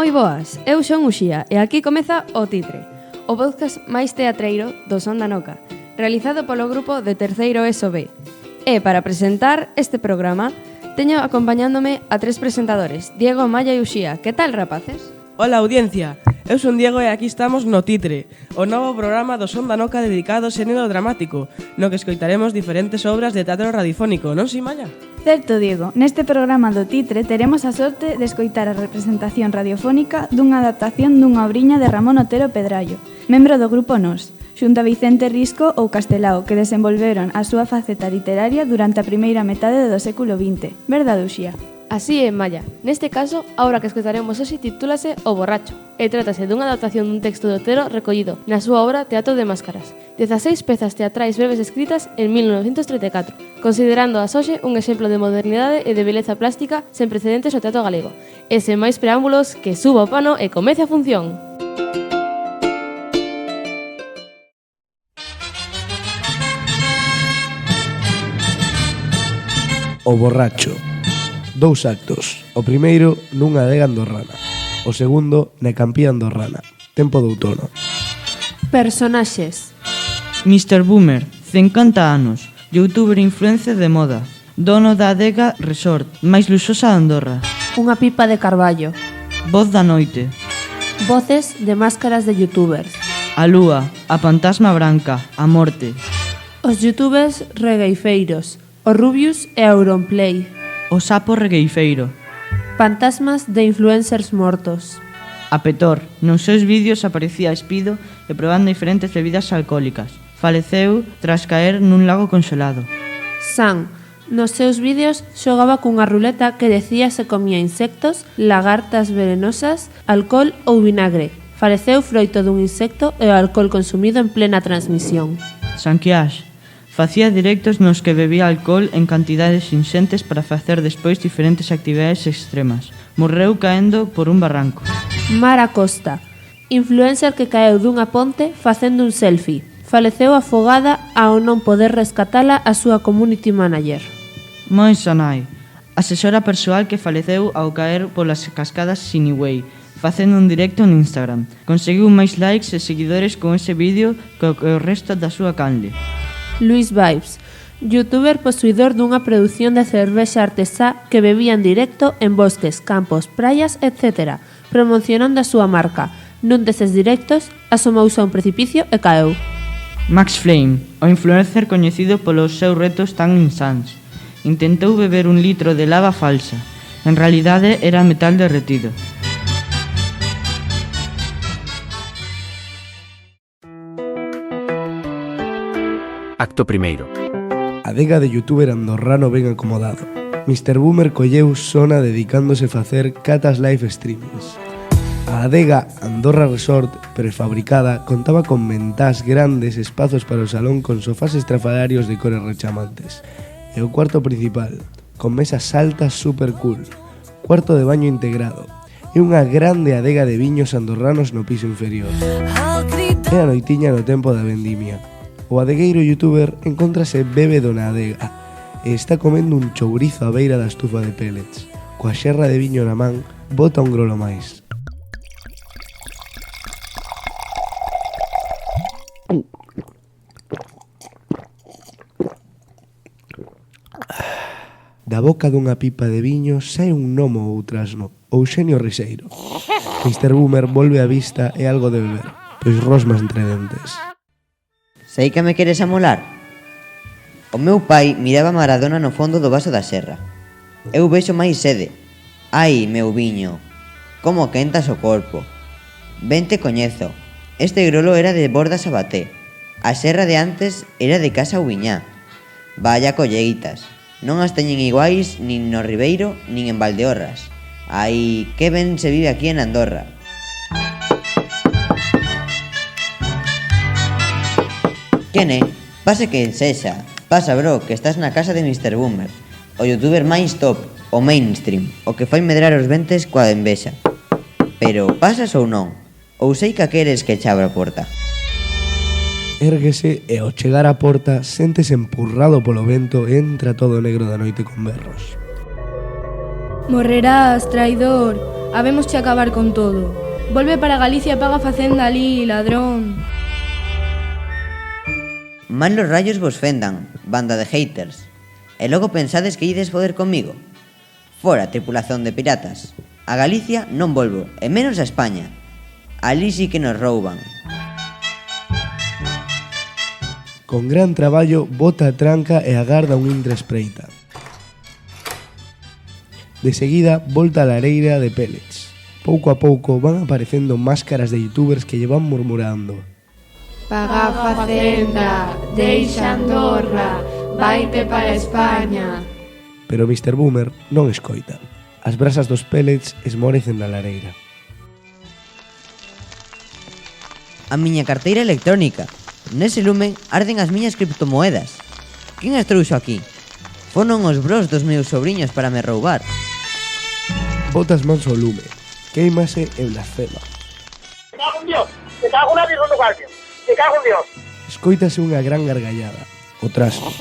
Moi boas, eu son Uxía e aquí comeza O Titre, o podcast máis teatreiro do Son da Noca, realizado polo grupo de terceiro ESO B. E para presentar este programa, teño acompañándome a tres presentadores, Diego, Maya e Uxía. Que tal, rapaces? Hola, audiencia. Eu son Diego e aquí estamos no Titre, o novo programa do Son da Noca dedicado ao xénero dramático, no que escoitaremos diferentes obras de teatro radiofónico, non si, Maya? Certo, Diego. Neste programa do Titre teremos a sorte de escoitar a representación radiofónica dunha adaptación dunha obriña de Ramón Otero Pedrallo, membro do grupo Nós, xunto a Vicente Risco ou Castelao, que desenvolveron a súa faceta literaria durante a primeira metade do século XX. Verdade, Uxía? Así é, Maya. Neste caso, a obra que escoitaremos hoxe titúlase O Borracho e trátase dunha adaptación dun texto de Otero recollido na súa obra Teatro de Máscaras, 16 pezas teatrais breves escritas en 1934, considerando a hoxe un exemplo de modernidade e de beleza plástica sen precedentes no teatro galego. E sen máis preámbulos, que suba o pano e comece a función. O Borracho. Dous actos. O primeiro nunha adega andorrana. O segundo na campía andorrana. Tempo de outono. Personaxes. Mr. Boomer, 50 anos, youtuber e influencer de moda, dono da adega Resort, máis luxosa de Andorra. Unha pipa de carballo. Voz da noite. Voces de máscaras de youtubers. A lúa, a fantasma branca, a morte. Os youtubers regueifeiros, o Rubius e a Auronplay. O sapo regueifeiro. Fantasmas de influencers mortos. A Petor, nos seus vídeos aparecía espido e probando diferentes bebidas alcohólicas. Faleceu tras caer nun lago congelado. San, nos seus vídeos xogaba cunha ruleta que decía se comía insectos, lagartas venenosas, alcohol ou vinagre. Faleceu froito dun insecto e o alcohol consumido en plena transmisión. Sanquiax, facía directos nos que bebía alcohol en cantidades inxentes para facer despois diferentes actividades extremas. Morreu caendo por un barranco. Mara Costa, influencer que caeu dunha ponte facendo un selfie. Faleceu afogada ao non poder rescatala a súa community manager. Moi Sanai, asesora persoal que faleceu ao caer polas cascadas Siniway, facendo un directo en Instagram. Conseguiu máis likes e seguidores con ese vídeo que o resto da súa canle. Luis Vibes, youtuber posuidor dunha produción de cervexa artesá que bebía en directo en bosques, campos, praias, etc., promocionando a súa marca. Nun deses directos, asomouse a un precipicio e caeu. Max Flame, o influencer coñecido polos seus retos tan insanos. Intentou beber un litro de lava falsa. En realidade era metal derretido. Acto primeiro. Adega de youtuber andorrano ben acomodado. Mr. Boomer colleu sona dedicándose a facer catas live streamings. A adega Andorra Resort, prefabricada, contaba con ventás grandes, espazos para o salón con sofás estrafalarios de cores rechamantes. E o cuarto principal, con mesas altas super cool, cuarto de baño integrado e unha grande adega de viños andorranos no piso inferior. E a noitiña no tempo da vendimia. O adegueiro youtuber encóntrase bébedo na adega e está comendo un chourizo á beira da estufa de pellets. Coa xerra de viño na man, bota un grolo máis. Da boca dunha pipa de viño sae un gnomo ou trasno, Euxenio Riseiro. Mr. Boomer volve a vista e algo de beber, pois rosma entre dentes. Sei que me queres amolar? O meu pai miraba Maradona no fondo do vaso da serra. Eu vexo máis sede. Ai, meu viño, como quentas o corpo. Ben te coñezo. Este grolo era de Borda Sabaté. A serra de antes era de Casa Ubiñá. Vaya colleitas. Non as teñen iguais nin no Ribeiro nin en Valdeorras. Ai, que ben se vive aquí en Andorra. Quen é? Pase que sexa. Pasa, bro, que estás na casa de Mr. Boomer, o youtuber máis top, o mainstream, o que fai medrar os ventes coa envexa. Pero pasas ou non? Ou sei que queres que che abra a porta? Érguese e ao chegar á porta séntese empurrado polo vento e entra todo negro da noite con berros. Morrerás, traidor. habemos que acabar con todo. Volve para Galicia e paga facenda ali, ladrón. Mal los rayos vos fendan, banda de haters. E logo pensades que ides poder comigo? Fora, tripulación de piratas. A Galicia non volvo, e menos a España. Ali sí que nos rouban. Con gran traballo, bota a tranca e agarda un intre espreita. De seguida, volta a lareira de pellets. Pouco a pouco van aparecendo máscaras de youtubers que lle van murmurando: Paga facenda, deixa Andorra, vaite para España. Pero Mr. Boomer non escoita. As brasas dos pellets esmorecen na lareira. A miña carteira electrónica. Nese lume arden as miñas criptomoedas. Quen as trouxo aquí? Foron os bros dos meus sobriños para me roubar. Botas mans ao lume. Queimase e blasfema. ¡Me cago en Dios! ¡Me cago en la Virgen do Carpio! ¡Me cago en Dios! Escoítase unha gran gargallada. O traso.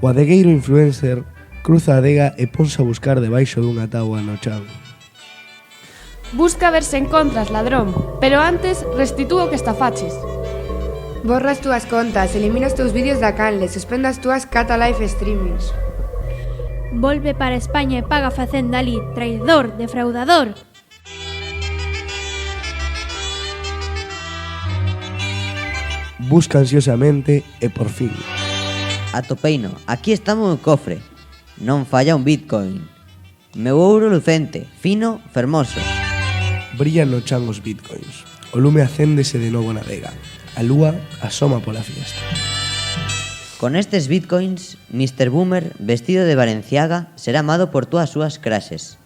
O adegueiro influencer cruza a adega e ponse a buscar debaixo dunha táboa no chan. Busca ver se encontras, ladrón, pero antes restitúo que estafaches. Borra as túas contas, elimina os teus vídeos da canle, suspenda as túas Cata Live Streamings. Volve para España e paga facenda ali, traidor, defraudador. Busca ansiosamente e por fin. Atopeino, aquí está o meu cofre. Non falla un bitcoin. Meu ouro lucente, fino, fermoso. Brillan no chan os bitcoins. O lume acéndese de novo na adega. A lúa asoma pola fiesta. Con estes bitcoins, Mr. Boomer, vestido de Valenciaga, será amado por todas as súas crases.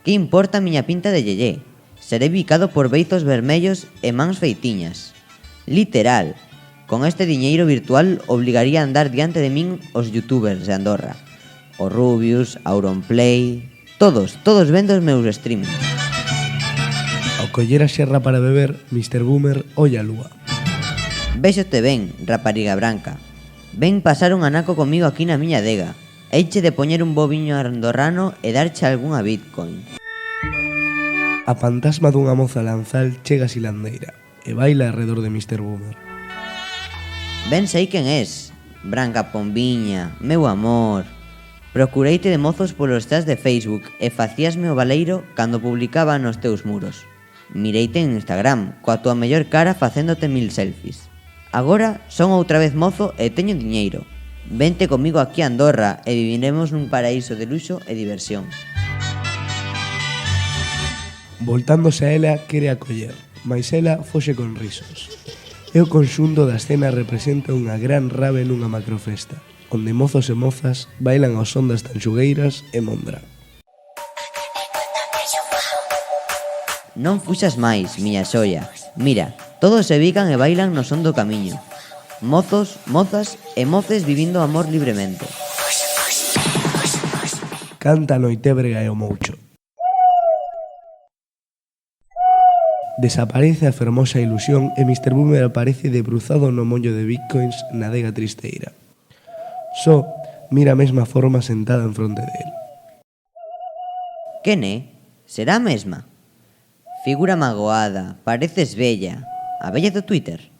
Que importa a miña pinta de yeyé? Seré bicado por beizos vermellos e mans feitiñas. Literal, con este diñeiro virtual obligaría a andar diante de min os youtubers de Andorra. O Rubius, Auronplay... Todos vendo os meus streamings. Ao coller a xerra para beber, Mr. Boomer olla a lúa. Véxote ben, rapariga branca. Ven pasar un anaco comigo aquí na miña adega. Eiche de poñer un bo viño andorrano e darche algunha bitcoin. A fantasma dunha moza lanzal chega silandeira e baila alrededor de Mr. Boomer. Ben sei quen és, branca pombiña, meu amor. Procureite de mozos polos chats de Facebook e facíasme o baleiro cando publicaba nos teus muros. Mireite en Instagram, coa túa mellor cara facéndote 1000 selfies. Agora son outra vez mozo e teño diñeiro. Vente comigo aquí a Andorra e viviremos nun paraíso de luxo e diversión. Voltándose a ela, quere acoller, mais ela foxe con risos. E o conxunto da escena representa unha gran rave nunha macrofesta, onde mozos e mozas bailan ao son das tanxugueiras e mondra. Non fuxas máis, miña xoia. Mira, todos se bican e bailan no son do camiño. Mozos, mozas e moces vivindo o amor libremente. Canta a noitebrega e o moucho. Desaparece a fermosa ilusión e Mr. Boomer aparece debruzado no mollo de bitcoins na adega tristeira. Só mira a mesma forma sentada en fronte del. Quen é? Será a mesma? Figura magoada, pareces bella. A bella do Twitter?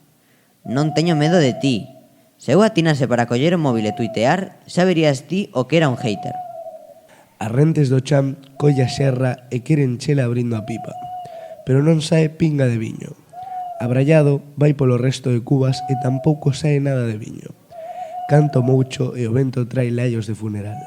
Non teño medo de ti. Se eu atinase para coller o móvil e tuitear, xa verías ti o que era un hater. As rentes do chan colla a xerra e quere enchela abrindo a pipa, pero non sae pinga de viño. Abrallado, vai polo resto de cubas e tampouco sae nada de viño. Canta o moucho e o vento trae lallos de funeral.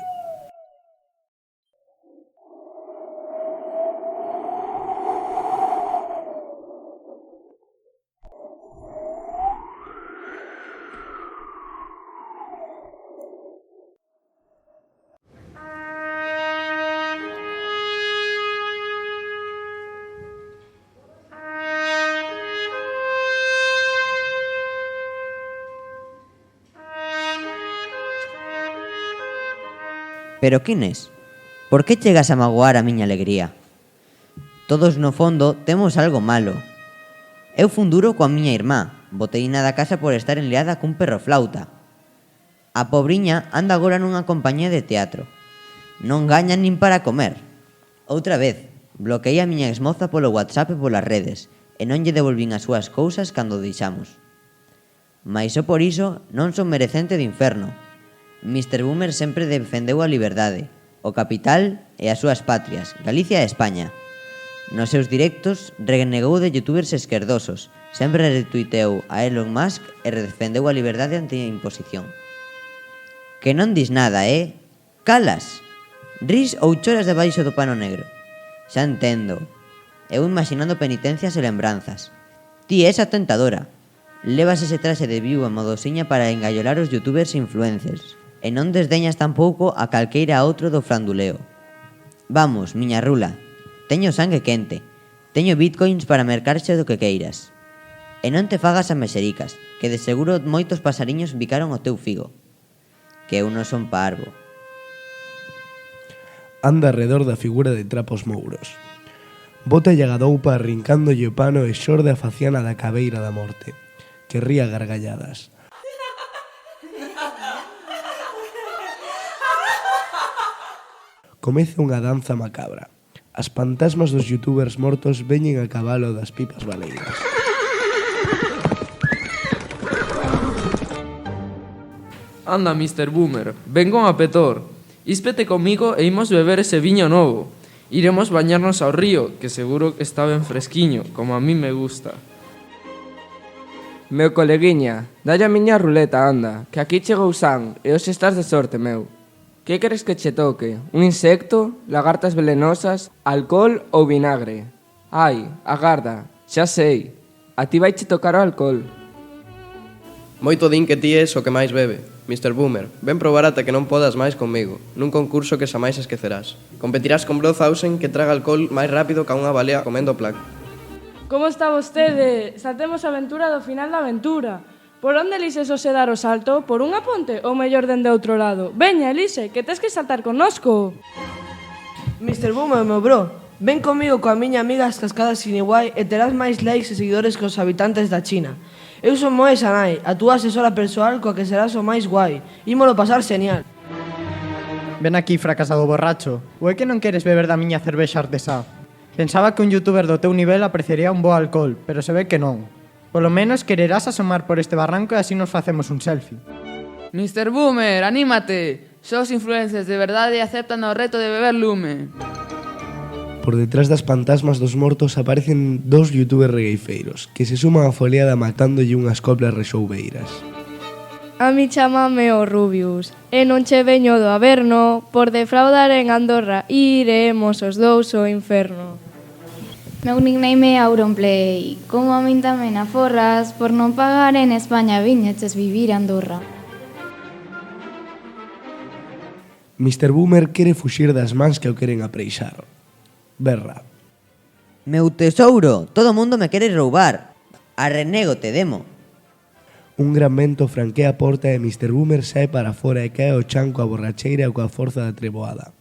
Pero quen és? Por que chegas a magoar a miña alegría? Todos no fondo temos algo malo. Eu fun duro coa miña irmá, boteína da casa por estar enleada cun perro flauta. A pobriña anda agora nunha compañía de teatro. Non gaña nin para comer. Outra vez, bloqueei a miña exmoza polo WhatsApp e polas redes e non lle devolvín as súas cousas cando deixamos. Mais só por iso non son merecente de inferno. Mr. Boomer sempre defendeu a liberdade, o capital e as súas patrias, Galicia e España. Nos seus directos renegou de youtubers esquerdosos, sempre retuiteou a Elon Musk e defendeu a liberdade ante a imposición. Que non dis nada, Calas! Ris ou choras debaixo do pano negro? Xa entendo. Eu imaginando penitencias e lembranzas. Ti és a tentadora. Levas ese traxe de viúva modosiña para engallolar os youtubers e influencers. E non desdeñas tampouco a calqueira outro do franduleo. Vamos, miña rula, teño sangue quente, teño bitcoins para mercarche do que queiras. E non te fagas a mesericas, que de seguro moitos pasariños bicaron o teu figo. Que eu non son parvo. Anda arredor da figura de Trapos Mouros. Bota a doupa arrincándolle o pano e xorde a faciana da cabeira da morte, que ría gargalladas. Comeza unha danza macabra. As fantasmas dos youtubers mortos veñen a cabalo das pipas baleiras. Anda, Mr. Boomer, ven con a petor. Íspete comigo e imos beber ese viño novo. Iremos bañarnos ao río, que seguro que está ben fresquiño, como a mí me gusta. Meu coleguiña, dalle a miña ruleta, anda, que aquí chegou San e hoxe estás de sorte, meu. Que queres que che toque? Un insecto? Lagartas velenosas? Alcohol ou vinagre? Ai, agarda, xa sei. A ti vai che tocar o alcohol. Moito din que ti és o que máis bebe. Mr. Boomer, ven probar ata que non podas máis comigo, nun concurso que xa máis esquecerás. Competirás con Bloodhausen, que traga alcohol máis rápido que unha balea comendo plac. Como está vostede? Xa temos a aventura do final da aventura. Por onde elises o dar o salto? Por unha ponte ou mellor dende outro lado? Veña, Elise, que tes que saltar connosco. Mr. Boomer, meu bro, ven comigo coa miña amiga as cascadas Siniguai e terás máis likes e seguidores que os habitantes da China. Eu son Moe Sanai, a túa asesora persoal coa que serás o máis guai. Ímolo pasar genial. Ven aquí, fracasado borracho. Ou é que non queres beber da miña cervexa artesá? Pensaba que un youtuber do teu nivel apreciaría un bo alcohol, pero se ve que non. Polo menos quererás asomar por este barranco e así nos facemos un selfie. Mr. Boomer, anímate. Só os influencers de verdade aceptan o reto de beber lume. Por detrás das fantasmas dos mortos aparecen dos youtubers regueifeiros que se suman á foliada matándolle unhas coplas rexoubeiras. A mi chamame o Rubius, e non che veño do Averno, por defraudar en Andorra, iremos os dous ao inferno. Meu nickname é Auronplay, como a min tamén a forras, por non pagar en España viñeches vivir a Andorra. Mr. Boomer quere fuxir das mans que o queren apreixar. Berra. Meu tesouro, todo o mundo me quere roubar. Arrenégote, demo. Un gran vento franquea a porta e Mr. Boomer sae para fora e cae ao chan coa borracheira e coa forza da treboada.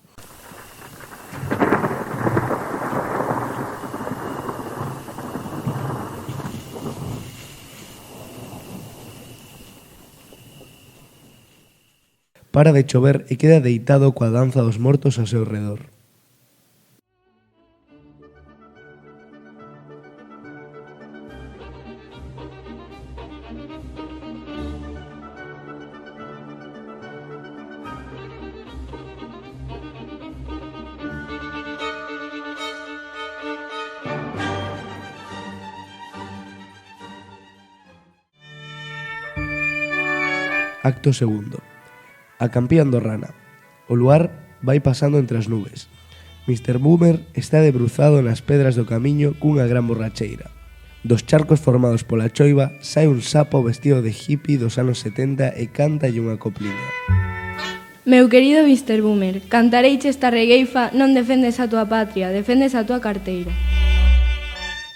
Para de chover e queda deitado coa danza dos mortos ao seu redor. Acto segundo. A campía andorrana. O luar vai pasando entre as nubes. Mr. Boomer está debruzado nas pedras do camiño cunha gran borracheira. Dos charcos formados pola choiva sae un sapo vestido de hippie dos anos 70 e cántalle unha copliña. Meu querido Mr. Boomer, cantareiche esta regueifa, non defendes a tua patria, defendes a tua carteira.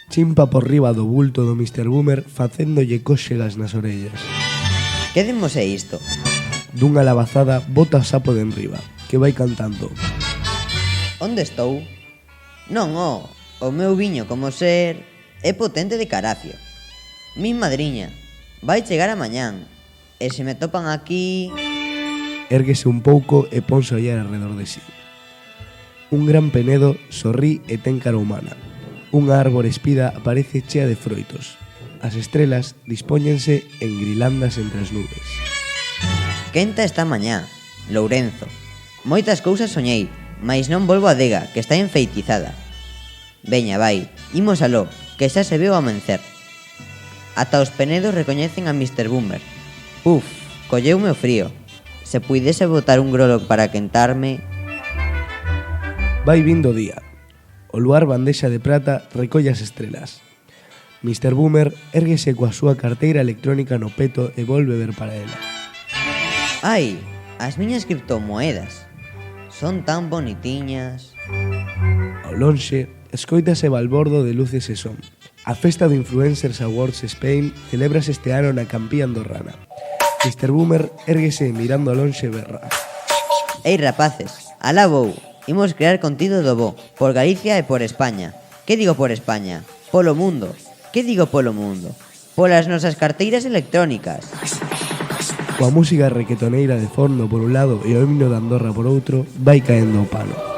Chimpa por riba do bulto do Mr. Boomer facéndolle cóxegas nas orellas. Que demos é isto? Dunha labazada bota o sapo de enriba, que vai cantando. Onde estou? Non, o meu viño como ser é potente de caracio. Mi madriña, vai chegar a mañán. E se me topan aquí... érguese un pouco e ponse a ollar alrededor de sí. Un gran penedo sorrí e ten cara humana. Unha árbore espida aparece chea de froitos. As estrelas dispóñense en grilandas entre as nubes. Quenta esta mañá, Lourenzo. Moitas cousas soñei, mais non volvo a adega, que está enfeitizada. Veña, vai, imos aló, que xa se veo ao amencer. Ata os penedos recoñecen a Mr. Boomer. Uf, colleume o frío. Se puidese botar un grolo para quentarme... Vai vindo o día. O luar bandexa de prata recolle as estrelas. Mr. Boomer érguese coa súa carteira electrónica no peto e volve ver para ela. Ai, as miñas criptomoedas. Son tan bonitiñas. Ao lonxe, escoítase balbordo de luces e son. A festa do Influencers Awards Spain celebras este ano na Campía andorrana. Mr. Boomer érguese mirando a lonxe berra. Ei, rapaces, alá vou. Imos crear contido do bo, por Galicia e por España. Que digo por España? Polo mundo. Que digo polo mundo? Polas nosas carteiras electrónicas. Coa música requetoneira de fondo por un lado e o himno de Andorra por outro, vai caendo o pano.